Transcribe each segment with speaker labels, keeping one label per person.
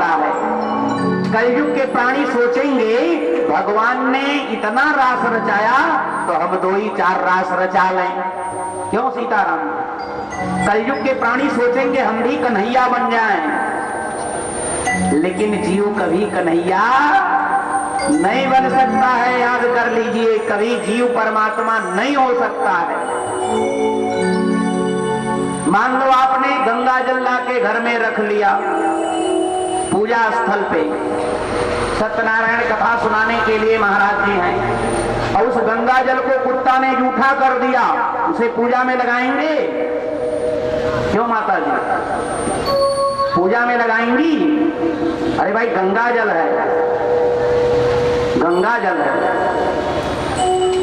Speaker 1: वाला है। कलयुग के प्राणी सोचेंगे भगवान ने इतना रास रचाया तो हम 2 ही 4 रास रचा लें, क्यों सीताराम? कलयुग के प्राणी सोचेंगे हम भी कन्हैया बन जाएं, लेकिन जीव कभी कन्हैया नहीं बन सकता है। याद कर लीजिए, कभी जीव परमात्मा नहीं हो सकता है। मान लो आपने गंगा जल ला के घर में रख लिया, पूजा स्थल पे सत्यनारायण कथा सुनाने के लिए महाराज जी हैं, और उस गंगा जल को कुत्ता ने जूठा कर दिया, उसे पूजा में लगाएंगे? क्यों माता जी पूजा में लगाएंगी? अरे भाई गंगा जल है, गंगा जल है,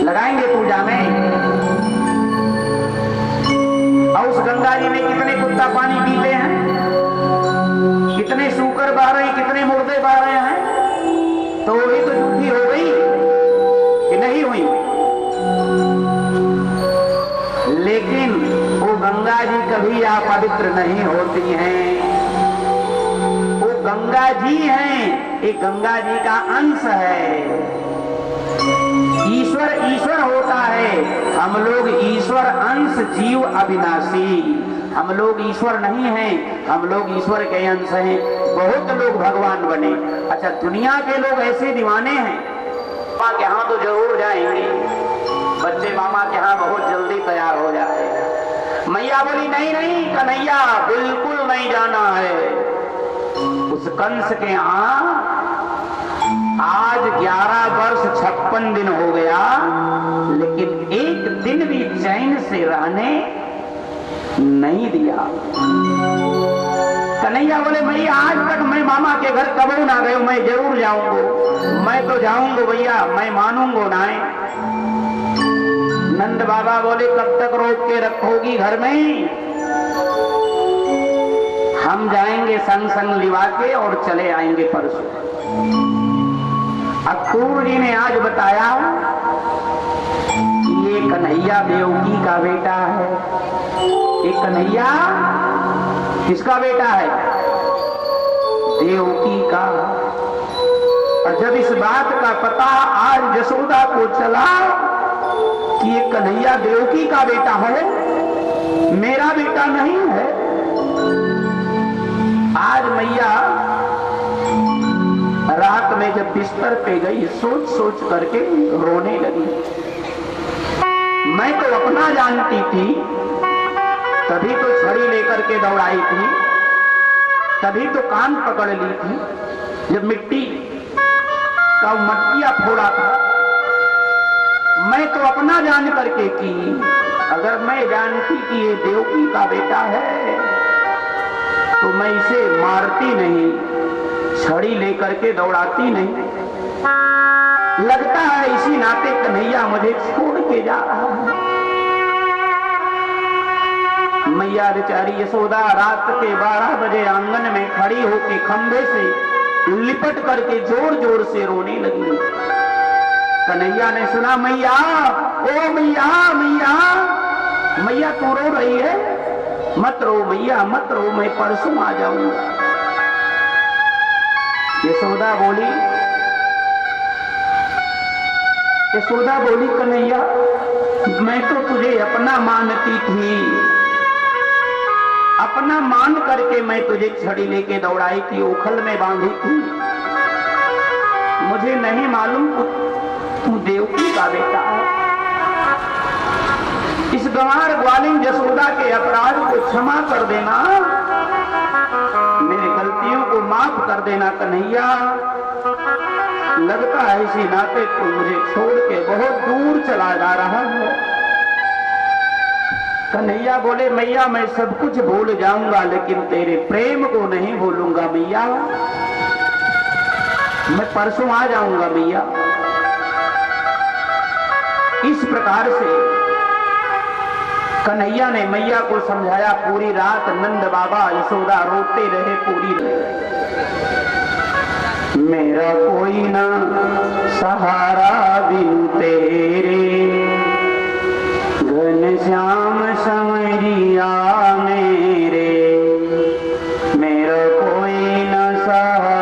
Speaker 1: लगाएंगे पूजा में? और उस गंगा जी में कितने कुत्ता पानी पीते हैं, कितने सूकर बह रहे हैं, कितने मुर्दे बह रहे हैं, तो वही तो झूठी हो गई कि नहीं हुई? लेकिन वो गंगा जी कभी अपवित्र नहीं होती हैं, वो गंगा जी हैं, एक गंगा जी का अंश है। ईश्वर ईश्वर होता है, हम लोग ईश्वर अंश, जीव अविनाशी। हम लोग ईश्वर नहीं हैं, हम लोग ईश्वर के अंश हैं। बहुत लोग भगवान बने। अच्छा, दुनिया के लोग ऐसे दीवाने हैं, मामा के यहाँ तो जरूर जाएंगे, बच्चे मामा के यहाँ बहुत जल्दी तैयार हो जाते। मैया बोली नहीं नहीं कन्हैया बिल्कुल नहीं जाना है। उस कंस के यहाँ आज 11 वर्ष 56 दिन हो गया, लेकिन एक दिन भी चैन से रहने नहीं दिया। कन्हैया बोले भैया आज तक मैं मामा के घर कबू ना गए, मैं जरूर जाऊंगा, मैं तो जाऊंगा भैया, मैं मानूंगा ना। नंद बाबा बोले कब तक रोक के रखोगी घर में? हम जाएंगे संग संग लिवा के और चले आएंगे परसों। अक्रूर जी ने आज बताया कि ये कन्हैया देवकी का बेटा है। ये कन्हैया किसका बेटा है? देवकी का। और जब इस बात का पता आज यशोदा को चला कि ये कन्हैया देवकी का बेटा है, मेरा बेटा नहीं है, आज मैया रात में जब बिस्तर पे गई सोच सोच करके रोने लगी। मैं तो अपना जानती थी, तभी तो छड़ी लेकर के दौड़ाई थी, तभी तो कान पकड़ ली थी, जब मिट्टी का मटकिया फोड़ा था। मैं तो अपना जान करके की। अगर मैं जानती कि ये देवकी का बेटा है तो मैं इसे मारती नहीं, छड़ी लेकर के दौड़ाती नहीं। लगता है इसी नाते कन्हैया मुझे छोड़ के जा रहा है। मैया बेचारी यशोदा रात के 12 बजे आंगन में खड़ी होकर खंभे से लिपट करके जोर जोर से रोने लगी। कन्हैया ने सुना, मैया ओ मैया मैया मैया तू रो रही है? मत रो मैया मत रो, मैं परसों आ जाऊंगा। यशोदा बोली कन्हैया मैं तो तुझे अपना मानती थी, अपना मान करके मैं तुझे छड़ी लेके दौड़ाई थी, ओखल में बांधी थी। मुझे नहीं मालूम तू देवकी का बेटा है। इस गंवार ग्वालिन यशोदा के अपराध को क्षमा कर देना, मेरी गलतियों को माफ कर देना कन्हैया। लगता है इसी नाते तू मुझे छोड़ के बहुत दूर चला जा रहा है। कन्हैया बोले, मैया मैं सब कुछ भूल जाऊंगा लेकिन तेरे प्रेम को नहीं भूलूंगा मैया। मैं परसों आ जाऊंगा मैया। इस प्रकार से कन्हैया ने मैया को समझाया। पूरी रात नंद बाबा यशोदा रोते रहे पूरी रात। मेरा कोई ना सहारा बिन तेरे, घनश्याम समरिया मेरे। मेरा कोई ना सहारा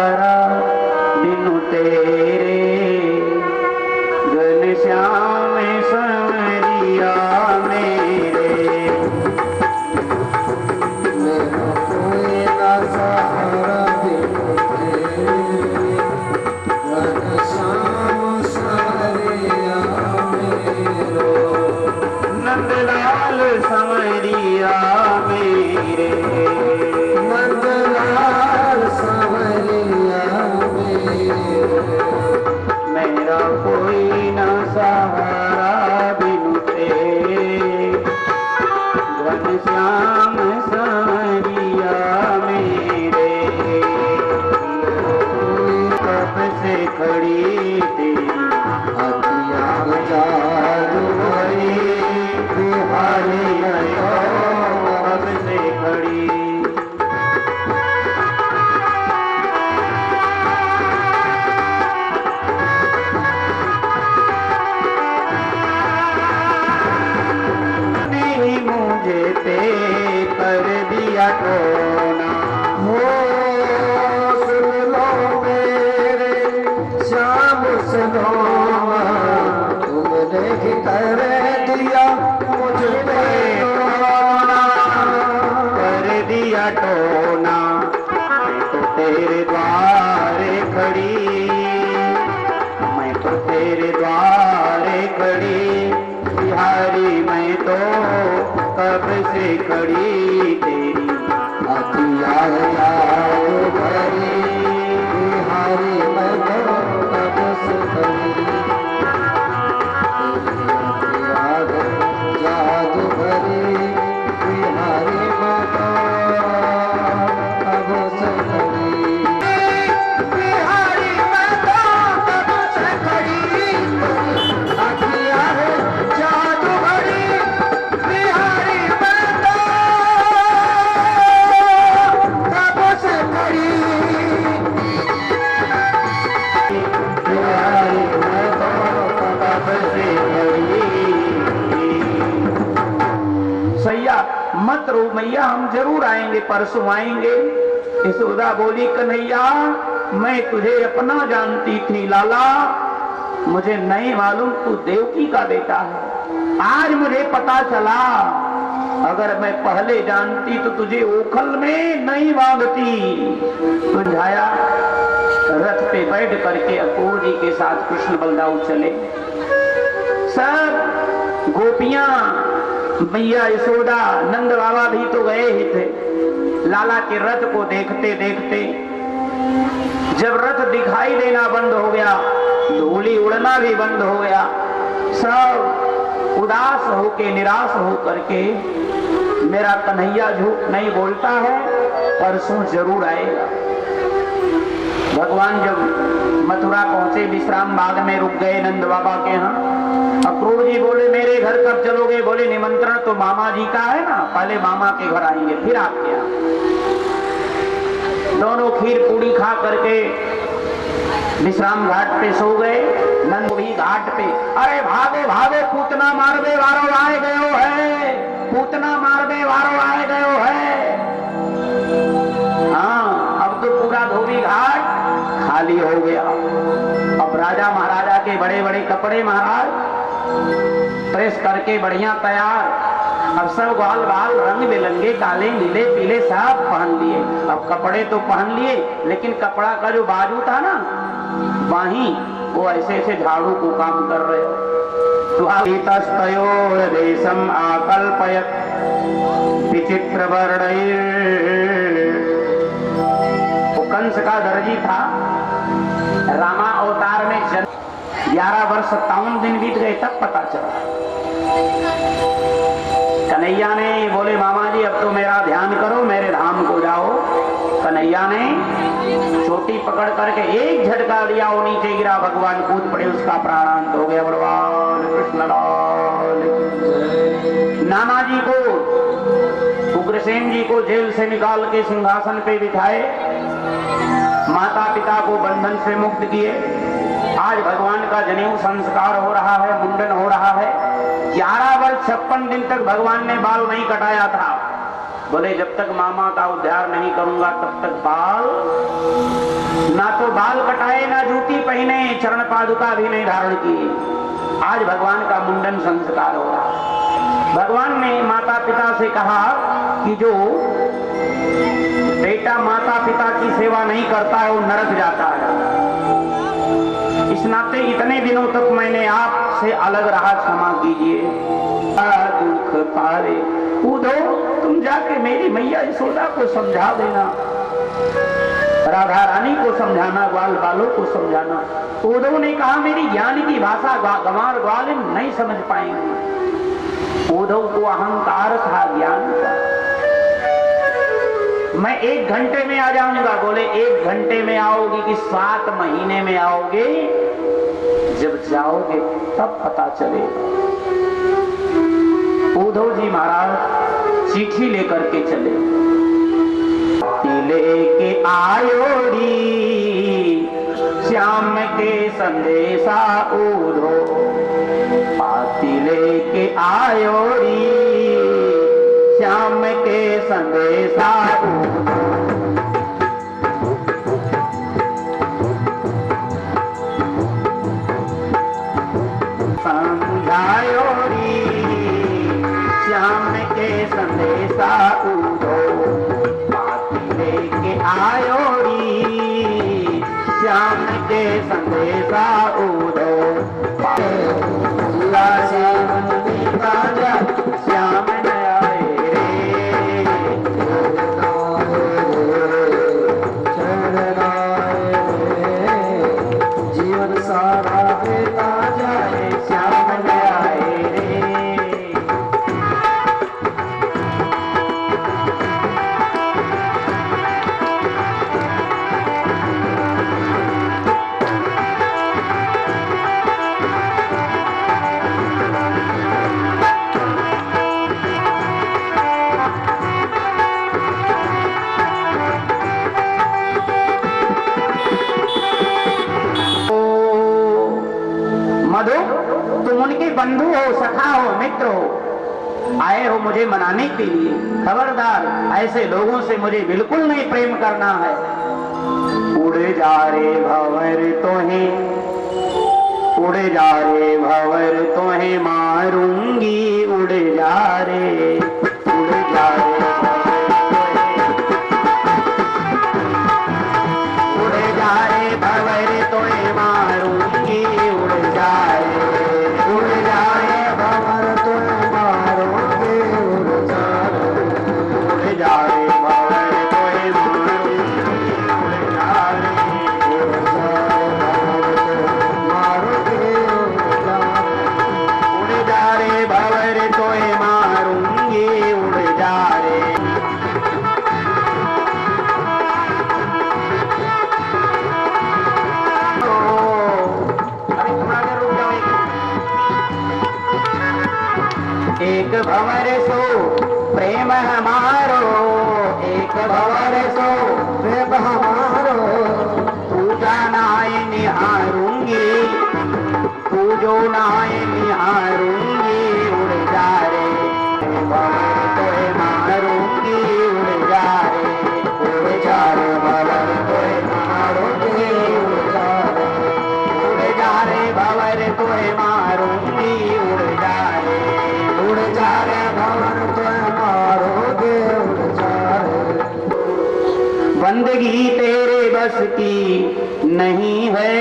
Speaker 1: तेरे द्वारे खड़ी, मैं तो तेरे द्वारे खड़ी, बिहारी मैं तो कब से खड़ी, तेरी अखियाँ याद भरी, बिहारी मैं तो कब से खड़ी, याद भरी, बिहारी मैं तो कब से खड़ी, बिहारी मैं तो कब से खड़ी, अखियाँ याद भरी, बिहारी मैं तो कब से खड़ी, बिहारी मैं तो कब से खड़ी। सैया मत रो मैया, हम जरूर आएंगे, परसों आएंगे। यशोदा बोली कन्हैया मैं तुझे अपना जानती थी लाला, मुझे नहीं मालूम तू देवकी का बेटा है। आज मुझे पता चला, अगर मैं पहले जानती तो तुझे ओखल में नहीं बांधती। समझाया। रथ पे बैठ करके अपूर्व जी के साथ कृष्ण बलदाऊ चले। सब गोपियां, मैया यशोदा, नंद बाबा भी तो गए ही थे। लाला के रथ को देखते देखते जब रथ दिखाई देना बंद हो गया, धूली उड़ना भी बंद हो गया, सब उदास होके निराश हो करके, मेरा कन्हैया झूठ नहीं बोलता है, परसों जरूर आएगा। भगवान जब मथुरा पहुंचे, विश्राम बाग में रुक गए नंद बाबा के यहाँ। अक्रूर जी बोले मेरे घर कब चलोगे? बोले निमंत्रण तो मामा जी का है ना, पहले मामा के घर आएंगे फिर आपके यहाँ। दोनों खीर पूड़ी खा करके विश्राम घाट पे सो गए। नंद भी घाट पे, अरे भागो भागो पूतना मारबे वारो आए गयो है, पूतना मारबे वारो आए गयो है। हाँ, अब तो पूरा धोबी घाट खाली हो गया। अब राजा महाराजा के बड़े बड़े कपड़े महाराज प्रेस करके बढ़िया तैयार, अब सब ग्वाल बाल रंग बिरंगे काले नीले पीले सब पहन लिए। अब कपड़े तो पहन लिए, लेकिन कपड़ा का जो बाजू था ना वहीं वो ऐसे ऐसे झाड़ू को काम कर रहे हो। तस्तयोर देशम आकल्पयत विचित्र वर्णैर। वो कंस का दर्जी था, रामा अवतार में 11 वर्ष 57 दिन बीत गए तब पता चला। कन्हैया ने बोले मामा जी अब तो मेरा ध्यान करो, मेरे धाम को जाओ। कन्हैया ने चोटी पकड़ करके एक झटका दिया, वो नीचे गिरा, भगवान कूद पड़े, उसका प्राणांत हो गया। भगवान कृष्ण लाल। नाना जी को, उग्रसेन जी को जेल से निकाल के सिंहासन पे बिठाए, माता पिता को बंधन से मुक्त किए। आज भगवान का जनेऊ संस्कार हो रहा है, मुंडन हो रहा है। 11 वर्ष 56 दिन तक भगवान ने बाल नहीं कटाया था। बोले जब तक मामा का उद्धार नहीं करूंगा तब तक बाल, ना तो बाल कटाए ना जूती पहने, चरण पादुका भी नहीं धारण किए। आज भगवान का मुंडन संस्कार हो रहा। भगवान ने माता पिता से कहा कि जो बेटा माता पिता की सेवा नहीं करता है वो नरक जाता है। इस नाते इतने दिनों तक मैंने आपसे अलग रहा, क्षमा कीजिए। दुख पारे उधो, तुम जाके मेरी मैया यशोदा को समझा देना, राधा रानी को समझाना, ग्वाल बालों को समझाना। उद्धव ने कहा मेरी ज्ञान की भाषा गंवार ग्वाल नहीं समझ पाएंगे। उद्धव को अहंकार था ज्ञान का। मैं 1 घंटे में आ जाऊंगा। बोले 1 घंटे में आओगी कि 7 महीने में आओगे? जब जाओगे तब पता चलेगा। उद्धव जी महाराज चिट्ठी लेकर के चले, लेके आयोरी श्याम के संदेशा उद्धव, पाती लेके आयोरी श्याम के संदेशा उद्धव। समझायोरी श्याम के संदेशा उद्धव, पाती लेके आयोरी राम के संदेशा उदो श्याम न आए
Speaker 2: जीवन सारा बेता जाए
Speaker 1: श्याम न आए रे। मधु, तुम उनके बंधु हो, सखा हो, मित्र हो, आए हो मुझे मनाने के लिए। खबरदार, ऐसे लोगों से मुझे बिल्कुल नहीं प्रेम करना है। उड़ जा रे भंवर तोहे, उड़ जा रे भंवर तोहे मारूंगी, उड़ जा रे, उड़ जा रे भंवर तोहे मारूंगी, उड़ जा रे, उड़ जा रे
Speaker 2: भंवर तुम मारोगे उड़ जा
Speaker 1: उड़ जा रे भंवर तोहे मारूंगी, उड़ जा रे,
Speaker 2: मारोगे
Speaker 1: उड़ जा रे भंवर तोहे मारूंगी, उड़ जा रे। अरे थोड़ा देर रुक जाओ। एक भंवर सो प्रेम हमारो, एक भंवर सो
Speaker 2: प्रेम हमारो
Speaker 1: तू जानाए निहारूंगी, तू जो नाए निहारूंगी, उड़ जा रे भंवर तोहे मारूंगी, उड़ जा रे, उड़ जा रे भंवर तोहे मारूंगी, उड़ जा रे, उड़ जा रे भंवर तोहे मारूंगी, उड़ जा रे,
Speaker 2: उड़ जा रे भंवर तुम मारोगे उड़ जा रे।
Speaker 1: बंदगी तेरे बस की नहीं है,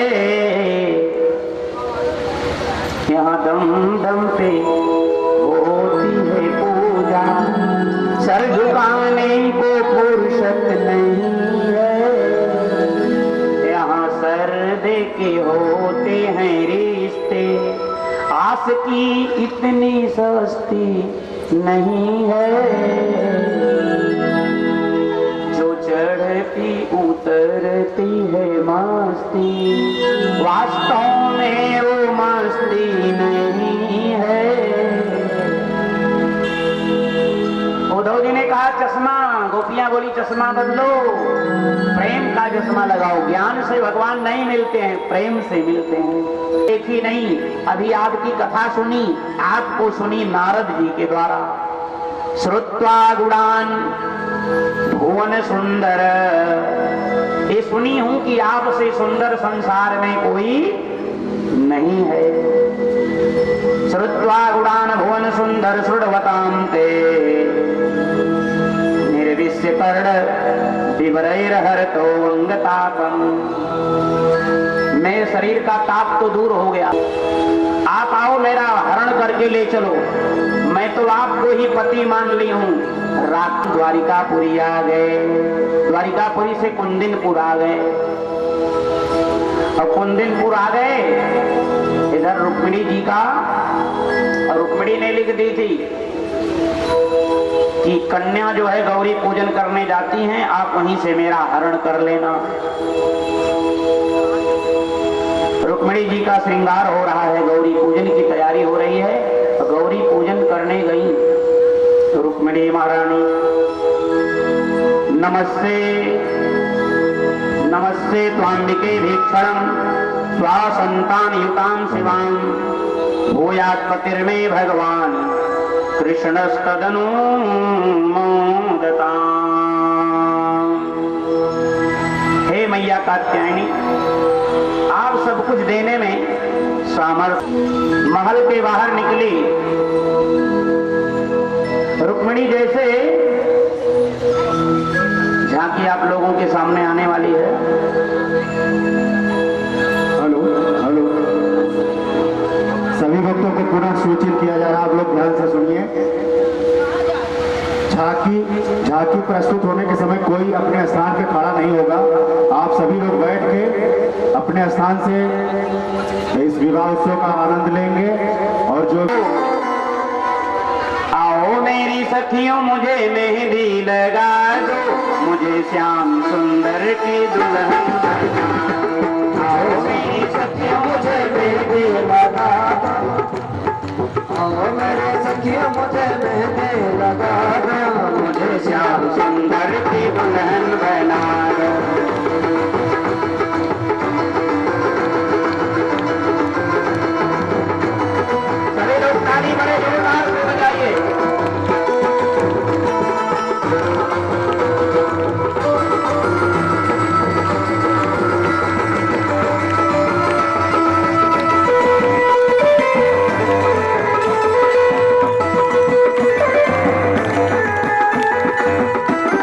Speaker 1: यहाँ दम दम पे होती है पूजा, सर झुकाने को फुर्सत नहीं है, यहाँ सर दे के होते हैं रिश्ते, आस की इतनी सस्ती नहीं है, जो चढ़ती उतरती है मस्ती, वास्तव में वो मस्ती नहीं है। उद्धव जी ने कहा चश्मा, गोपियां बोली चश्मा बदलो, प्रेम का चश्मा लगाओ। ज्ञान से भगवान नहीं मिलते हैं, प्रेम से मिलते हैं। एक ही नहीं, अभी आपकी कथा सुनी, आपको सुनी नारद जी के द्वारा। श्रुत्वा गुणान भुवन सुंदर, ये सुनी हूं कि आपसे सुंदर संसार में कोई नहीं है। श्रुत्वा गुणान भुवन सुंदर श्रुडवताम ते, निर्विश्य कर्ण विवरैर्हरतो अंगतापम। मेरे शरीर का ताप तो दूर हो गया, आप आओ मेरा हरण करके ले चलो, मैं तो आपको ही पति मान ली हूँ। रात द्वारिकापुरी आ गए, द्वारिकापुरी से कुंदिनपुर आ गए, और कुंदिनपुर आ गए इधर रुक्मिणी जी का, और रुक्मिणी ने लिख दी थी कि कन्या जो है गौरी पूजन करने जाती हैं, आप वहीं से मेरा हरण कर लेना। रुक्मिणी जी का श्रृंगार हो रहा है, गौरी पूजन की तैयारी हो रही है, तो गौरी पूजन करने गई तो रुक्मिणी महारानी नमस्ते नमस्ते त्वांबिके भीक्षणम स्वासंतान युताम शिवाम भूयात् पतिर्मे भगवान कृष्णस्तदनु मोदताम। हे मैया कात्यायनी, आप सब कुछ देने में सामर्थ्य। महल के बाहर निकली रुक्मिणी, जैसे झांकी आप लोगों के सामने आने वाली है।
Speaker 3: झांकी प्रस्तुत होने के समय कोई अपने स्थान पे खड़ा नहीं होगा। आप सभी लोग बैठ के अपने स्थान से इस विवाह उत्सव का आनंद लेंगे। और जो
Speaker 1: आओ मेरी सखियों मुझे मेहंदी लगा दो, मुझे श्याम सुंदर की दुल्हन बना दो। आओ मेरी सखियों मुझे मेहंदी लगा दो,
Speaker 2: आओ मेरे सखियों मुझे मेहंदी लगा दो,
Speaker 1: मुझे श्याम सुंदर की दुल्हन बना दो। सभी लोग ताली बड़े जोरदार से बजाइए।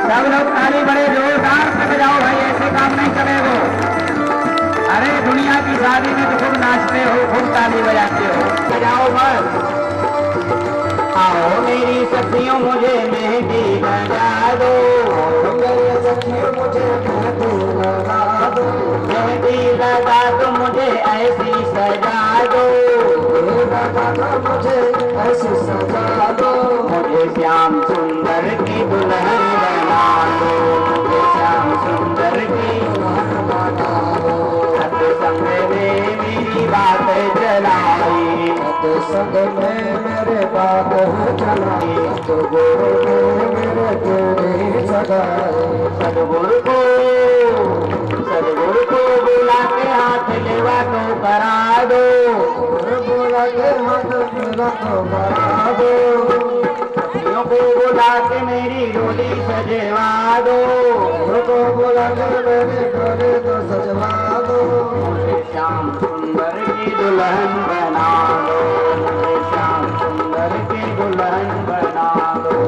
Speaker 1: सब लोग ताली बड़े जोरदार से बजाओ भाई, ऐसे काम नहीं चलेगा। अरे दुनिया की शादी में तो खूब नाचते हो, खूब ताली बजाते हो, बजाओ बस। आओ मेरी सखियों मुझे मेहंदी लगा दो,
Speaker 2: मेरे सखियों मुझे मेहंदी लगा दो,
Speaker 1: मेहंदी लगा दो मुझे ऐसी सजा दो,
Speaker 2: लगा दो मुझे ऐसी सजा दो,
Speaker 1: मुझे श्याम सुंदर की दुल्हन बना दो, मुझे श्याम सुंदर की दुल्हन बना दो। सत्संग में मेरी बात चलाई,
Speaker 2: संग में मेरे बात चलाई, तो गुरु ने मेरे जोड़ी सगाई,
Speaker 1: सदगुरु को बुला के हाथ लेवा तो करा दो,
Speaker 2: बोला के हाथ मेरा तो बना दो,
Speaker 1: सखियों को बुला के मेरी डोली सजवा दो,
Speaker 2: को बोला के मेरे डोले तो सजवा दो,
Speaker 1: मुझे श्याम सुंदर की दुल्हन बना दो, मुझे श्याम सुंदर की दुल्हन बना दो।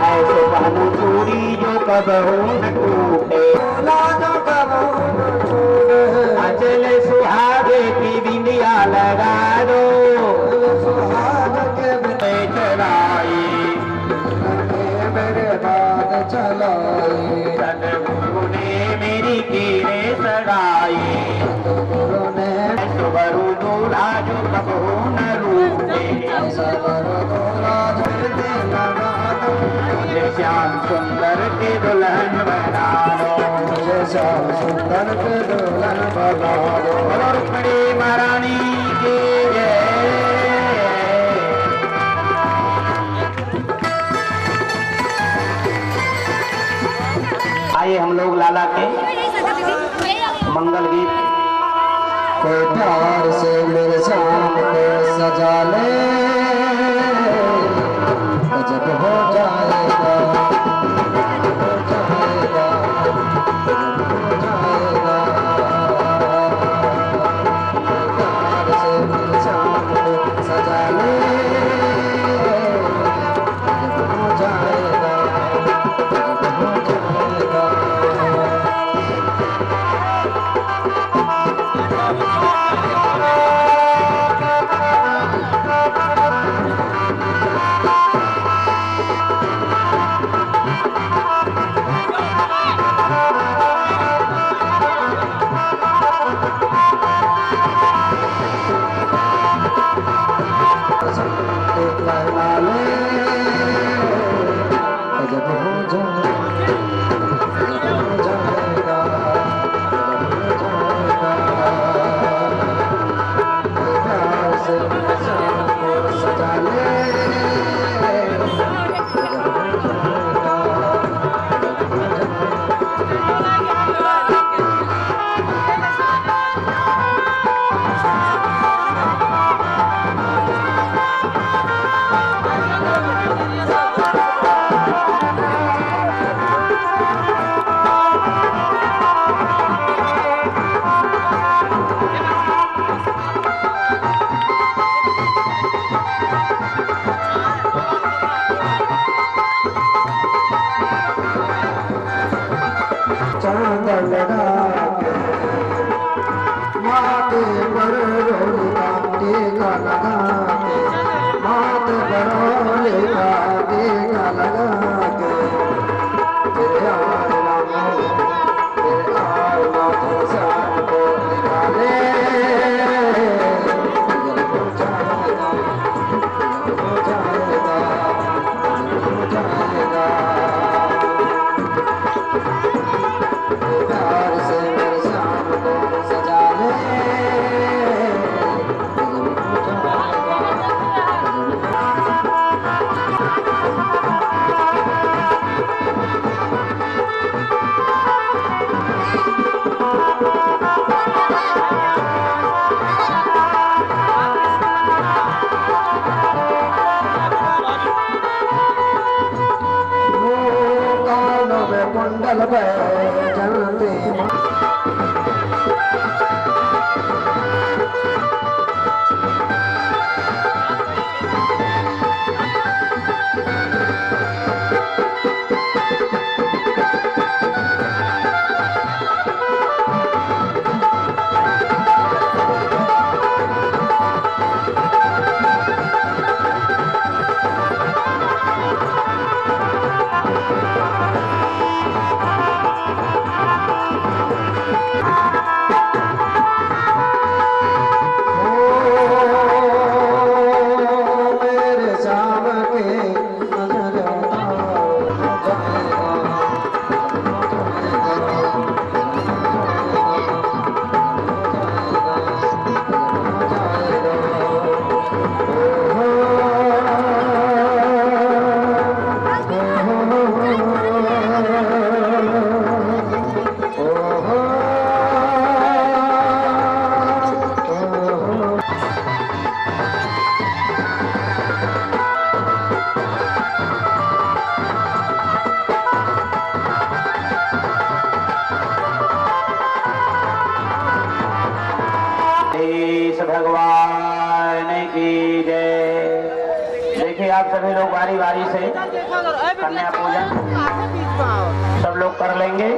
Speaker 1: ऐसे पहनू चूड़ी जो कबहू न टूटे,
Speaker 2: लाजो कबो न छोड़े,
Speaker 1: अचल सुहागे की बिंदिया लगा दो,
Speaker 2: सुहाग के
Speaker 1: पे चलाई,
Speaker 2: मेरे बात चलाई,
Speaker 1: सदगुरु ने मेरी कीरे सगाई,
Speaker 2: गुरु ने
Speaker 1: सुबरू दूल्हा जो कबहू न रूठे,
Speaker 2: सबर को लाज में लगा दो,
Speaker 1: मुझे श्याम सुंदर की दुल्हन बना दो,
Speaker 2: मुझे श्याम सुंदर के दुल्हन बना दो,
Speaker 1: बोलो रुक्मिणी महारानी की जय। आइए हम लोग लाला के मंगल गीत
Speaker 2: कोई प्यार से मेरे शाम को सजा ले, गजब हो जाएगा, हो जाएगा, हो जाएगा। प्यार से मेरे शाम को सजा ले, गजब हो जाएगा, गजब हो जाएगा।
Speaker 1: देखिए आप सभी लोग बारी बारी से कन्या पूजन सब लोग कर लेंगे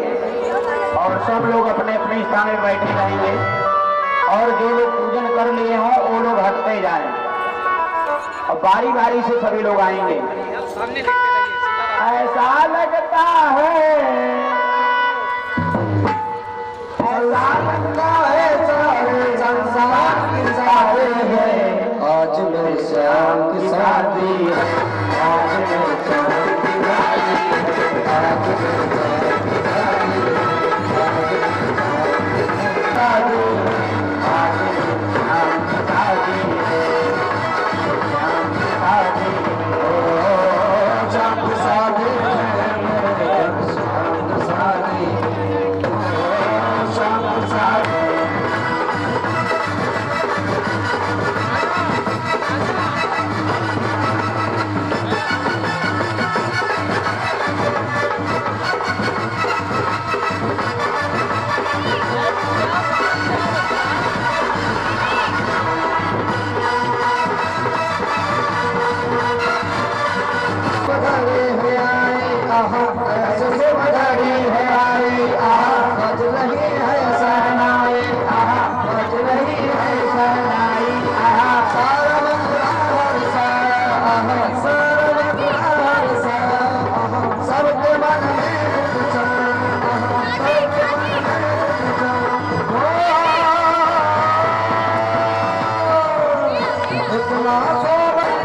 Speaker 1: और सब लोग अपने अपने स्थान में बैठे रहेंगे और जो लोग पूजन कर लिए हों वो लोग हटते जाएं और बारी बारी से सभी लोग आएंगे। ऐसा लगता है, ऐसा लगता है सारे संसार की सारे है,
Speaker 2: आज मेरे श्याम की शादी है,
Speaker 1: आज मेरे श्याम की शादी है,
Speaker 2: आज मेरे श्याम की शादी है,
Speaker 1: शादी, आज मेरे श्याम की शादी है, श्याम की शादी है,
Speaker 2: ओ श्याम की शादी है, मेरे श्याम की शादी है, ओ श्याम की शादी है। बधाई है आई आहा, ऐसे से बधाई है आई आहा, बज रही है सहनाई आहा, बज रही है सहनाई आहा, सारा बंगाल सारा आहा, सारा बंगाल सारा आहा, सबके मन में पूछा आहा, सबके मन में पूछा इतना सोबत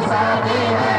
Speaker 2: शादी है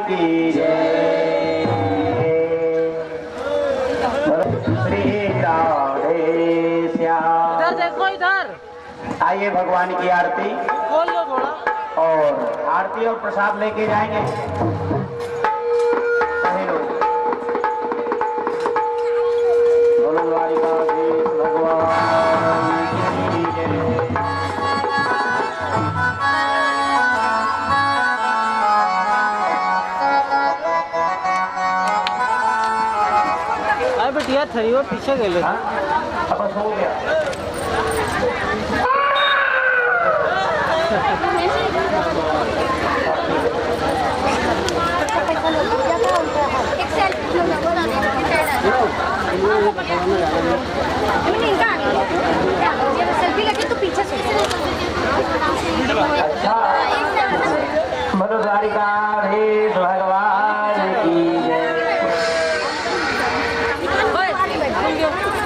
Speaker 1: की जय। श्री राधे श्याम।
Speaker 4: इधर देखो इधर।
Speaker 1: आइए भगवान की आरती
Speaker 4: खोल लो थोड़ा।
Speaker 1: और आरती और प्रसाद लेके जाएंगे सभी लोग। बोलो द्वारिकाधीश भगवान की जय।
Speaker 2: दिया थरी वो पीछे गए
Speaker 1: हाँ? अब हो गया।
Speaker 4: सेल्फी लगी तो पीछे से
Speaker 1: मधुद्वारिकाधीश भगवान की जय।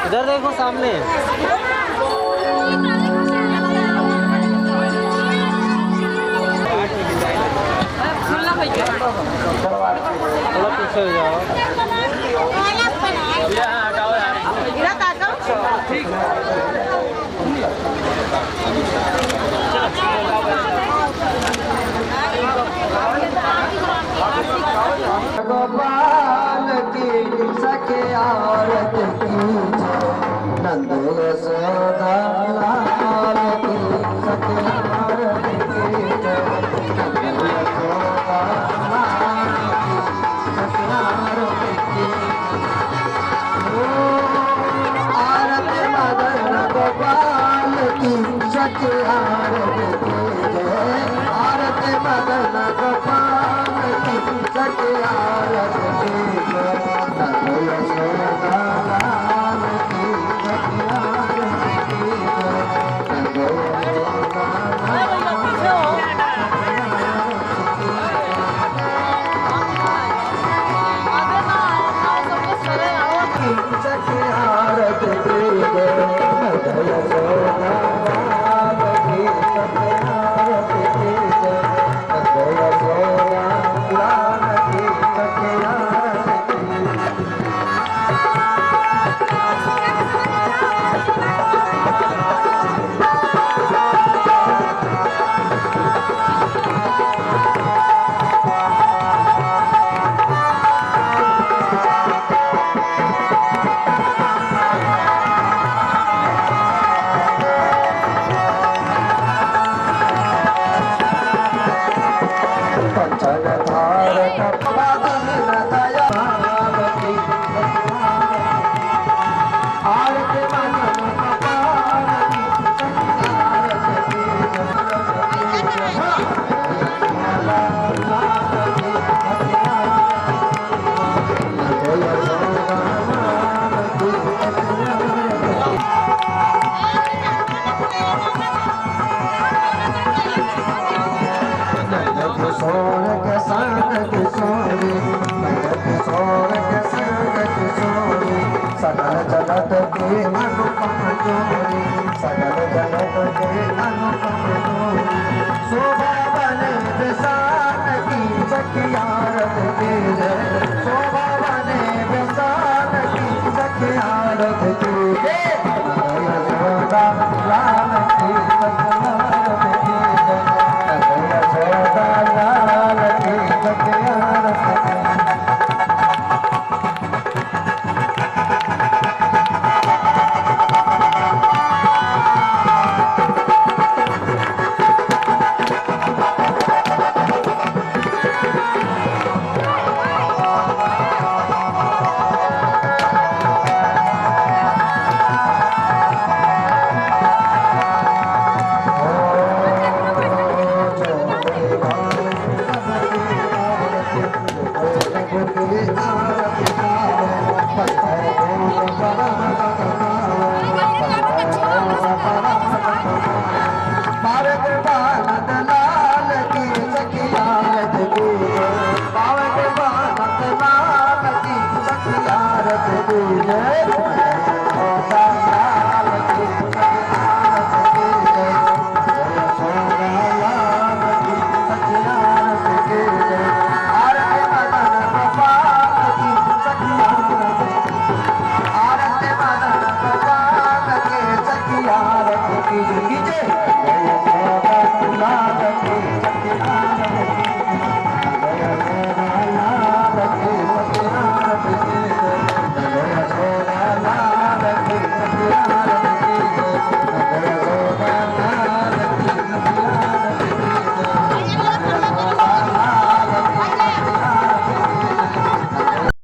Speaker 2: इधर देखो सामने थोड़ा पीछे हो जाओ। गोपाल की सखे आरत की नंद यशोदा लाल की सखे आरत की नंद यशोदा लाल की सखे आरत की आरत मदन गोपाल की सखे आरत की आरत मदन गोपाल की सखे आरत की नंद यशोदा लाल की सखे आरत की नंद यशोदा सखे आरत की नंद यशोदा लाल की सखे आरत की नंद यशोदा लाल की सखे आरत की पंचन धारक बादल दया भारती आरत मनन कपालती किशोर के संग किशोरी किशोर के संग किशोरी सकल जगत के अनुपम जोड़ी सकल जगत के अनुपम जोड़ी शोभा बने विशाल की सखियारत की जय शोभा बने विशाल की सखियारत की जय यशोदा लाल की सखियारत की जय यशोदा लाल की सखियारत की भारत भारत लाल की सखियारत की भारत भारत लाल की सखियारत की जय